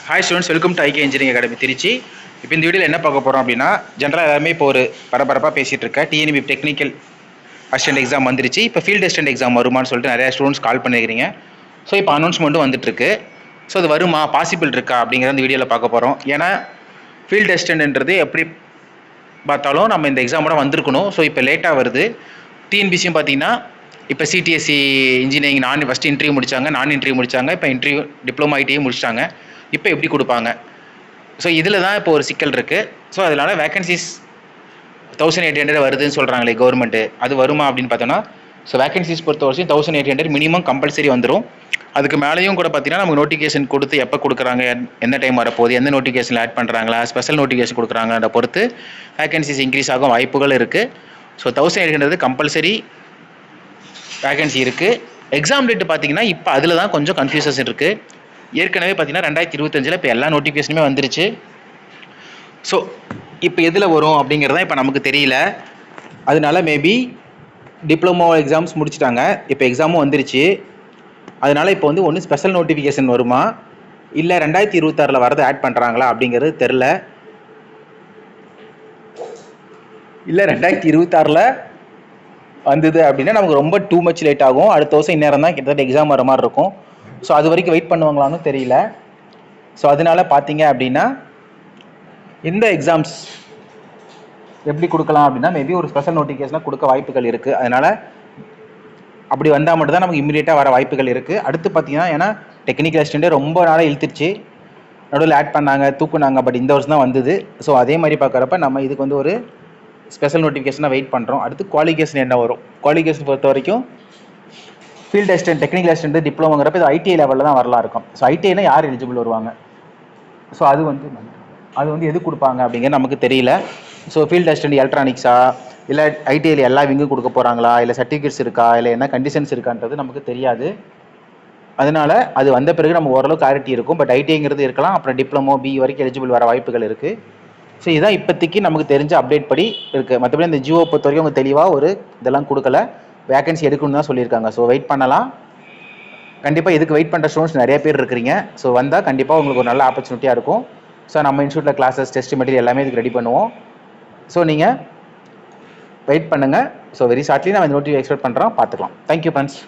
Hi students, welcome to IK engineering academy Trichy. இப்போ இந்த வீடியோவில் என்ன பார்க்க போகிறோம் அப்படின்னா, ஜென்ரலாக எல்லாருமே இப்போ ஒரு பரபரப்பாக பேசிகிட்டு இருக்க டிஎன்பி டெக்னிக்கல் அசிஸ்டன்ட் எக்ஸாம் வந்துருச்சு. இப்போ ஃபீல்டு அசிஸ்டன்ட் எக்ஸாம் வருமானு சொல்லிட்டு நிறையா ஸ்டூடெண்ட்ஸ் கால் பண்ணியிருக்கிறீங்க. ஸோ இப்போ அனௌன்ஸ்மெண்ட்டும் வந்துட்டுருக்கு. ஸோ அது வருமா, பாசிபிள் இருக்கா அப்படிங்கிறத இந்த வீடியோவில் பார்க்க போகிறோம். ஏன்னா ஃபீல்டு அசிஸ்டன்ட்ன்றது எப்படி பார்த்தாலும் நம்ம இந்த எக்ஸாமோட வந்திருக்கணும். ஸோ இப்போ லேட்டாக வருது. டிஎன்பிசியும் பார்த்தீங்கன்னா இப்போ சிடிஎஸ்சி இன்ஜினியரிங் ஃபஸ்ட்டு இன்டர்வியூ முடித்தாங்க, இன்டர்வியூ முடித்தாங்க, இப்போ இன்டர்வியூ டிப்ளமோ ஐடிஐ முடிச்சிட்டாங்க. இப்போ எப்படி கொடுப்பாங்க? ஸோ இதில் தான் இப்போ ஒரு சிக்கல் இருக்குது. ஸோ அதனால் வேகன்சிஸ் 1800 வருதுன்னு சொல்கிறாங்களே கவர்மெண்ட்டு, அது வருமா அப்படின்னு பார்த்தோன்னா, ஸோ வேகன்சிஸ் பொறுத்த வரைக்கும் 1800 மினிமம் கம்பல்சரி வந்துடும். அதுக்கு மேலேயும் கூட பார்த்தீங்கன்னா நமக்கு நோட்டிஃபிகேஷன் கொடுத்து எப்போ கொடுக்குறாங்க, எந்த டைம் வரப்போகுது, எந்த நோட்டிஃபிகேஷன் ஆட் பண்ணுறாங்களா, ஸ்பெஷல் நோட்டிஃபிகேஷன் கொடுக்குறாங்கன்ற பொறுத்து வேகன்சிஸ் இன்க்ரீஸ் ஆகும் வாய்ப்புகள் இருக்குது. ஸோ 1800 கம்பல்சரி வேகன்சி இருக்குது. எக்ஸாம் டேட்டு பார்த்தீங்கன்னா இப்போ அதில் தான் கொஞ்சம் கன்ஃபியூசஸ் இருக்குது. ஏற்கனவே பார்த்தீங்கன்னா 2025 இப்போ எல்லா நோட்டிஃபிகேஷனுமே வந்துருச்சு. ஸோ இப்போ எதில் வரும் அப்படிங்கிறதான் இப்போ நமக்கு தெரியல. அதனால மேபி டிப்ளமோ எக்ஸாம்ஸ் முடிச்சிட்டாங்க, இப்போ எக்ஸாமும் வந்துருச்சு. அதனால் இப்போ வந்து ஒன்று ஸ்பெஷல் நோட்டிஃபிகேஷன் வருமா, இல்லை 2026 வரதை ஆட் பண்ணுறாங்களா அப்படிங்கிறது தெரில. இல்லை 2026 வந்தது அப்படின்னா நமக்கு ரொம்ப டூ மச் லேட் ஆகும். அடுத்த வருஷம் இந்நேரம் தான் கிட்டத்தட்ட எக்ஸாம் வர மாதிரி இருக்கும். ஸோ அது வரைக்கும் வெயிட் பண்ணுவாங்களான்னு தெரியல. ஸோ அதனால பார்த்தீங்க அப்படின்னா இந்த எக்ஸாம்ஸ் எப்படி கொடுக்கலாம் அப்படின்னா மேபி ஒரு ஸ்பெஷல் நோட்டிஃபிகேஷனாக கொடுக்க வாய்ப்புகள் இருக்குது. அதனால் அப்படி வந்தால் மட்டும் தான் நமக்கு இம்மிடியேட்டாக வர வாய்ப்புகள் இருக்குது. அடுத்து பார்த்தீங்கன்னா ஏன்னா டெக்னிக்கல் அசிஸ்டண்ட்டே ரொம்ப நாளாக இழுத்துருச்சு, நடுவில் ஆட் பண்ணாங்க, தூக்குனாங்க, பட் இந்த வருஷம் தான் வந்தது. ஸோ அதே மாதிரி பார்க்குறப்ப நம்ம இதுக்கு வந்து ஒரு ஸ்பெஷல் நோட்டிஃபிகேஷனாக வெயிட் பண்ணுறோம். அடுத்து குவாலிஃபிகேஷன் என்ன வரும், குவாலிஃபிகேஷன் பொறுத்த வரைக்கும் ஃபீல்டு அசிஸ்டன்ட், டெக்னிக்கல் அசிஸ்டன்ட், டிப்ளமோங்கிறப்ப இது ஐடிஐ லெவலில் தான் வரலாம் இருக்கும். ஸோ ஐடிஐனா யார் எலிஜிபிள் வருவாங்க, ஸோ அது வந்து எது கொடுப்பாங்க அப்படிங்கிறது நமக்கு தெரியல. ஸோ ஃபீல்டு அசிஸ்டன்ட் எலக்ட்ரானிக்ஸா, இல்லை ஐடிஐயில் எல்லா விங்கும் கொடுக்க போகிறாங்களா, இல்லை சர்டிஃபிகேட்ஸ் இருக்கா, இல்லை என்ன கண்டிஷன்ஸ் இருக்கான்றது நமக்கு தெரியாது. அதனால் அது வந்த பிறகு நம்ம ஓரளவு கிளாரிட்டி இருக்கும். பட் ஐடிஐங்கிறது இருக்கலாம், அப்புறம் டிப்ளமோ பி வரைக்கும் எலிஜிபிள் வர வாய்ப்புகள் இருக்குது. ஸோ இதுதான் இப்போதைக்கு நமக்கு தெரிஞ்ச அப்டேட் படி இருக்குது. மற்றபடி இந்த ஜியோ பொறுத்த வரைக்கும் அவங்க தெளிவாக ஒரு இதெல்லாம் கொடுக்கல, வேகன்சி எடுக்கணும்னு தான் சொல்லியிருக்காங்க. ஸோ வெயிட் பண்ணலாம். கண்டிப்பாக இதுக்கு வெயிட் பண்ணுற ஸ்டூடெண்ட்ஸ் நிறைய பேர் இருக்கிறீங்க. ஸோ வந்தால் கண்டிப்பாக உங்களுக்கு ஒரு நல்ல ஆப்பர்ச்சுனிட்டியாக இருக்கும். ஸோ நம்ம இன்ஸ்டியூட்டில் கிளாஸஸ், டெஸ்ட் மெட்டீரியல் எல்லாமே இதுக்கு ரெடி பண்ணுவோம். ஸோ நீங்கள் வெயிட் பண்ணுங்கள். ஸோ வெரி ஷார்ட்லி நம்ம இந்த நோட்டிஃபிகேஷன் எக்ஸ்பெக்ட் பண்ணுறோம். பார்த்துக்கலாம். Thank you friends.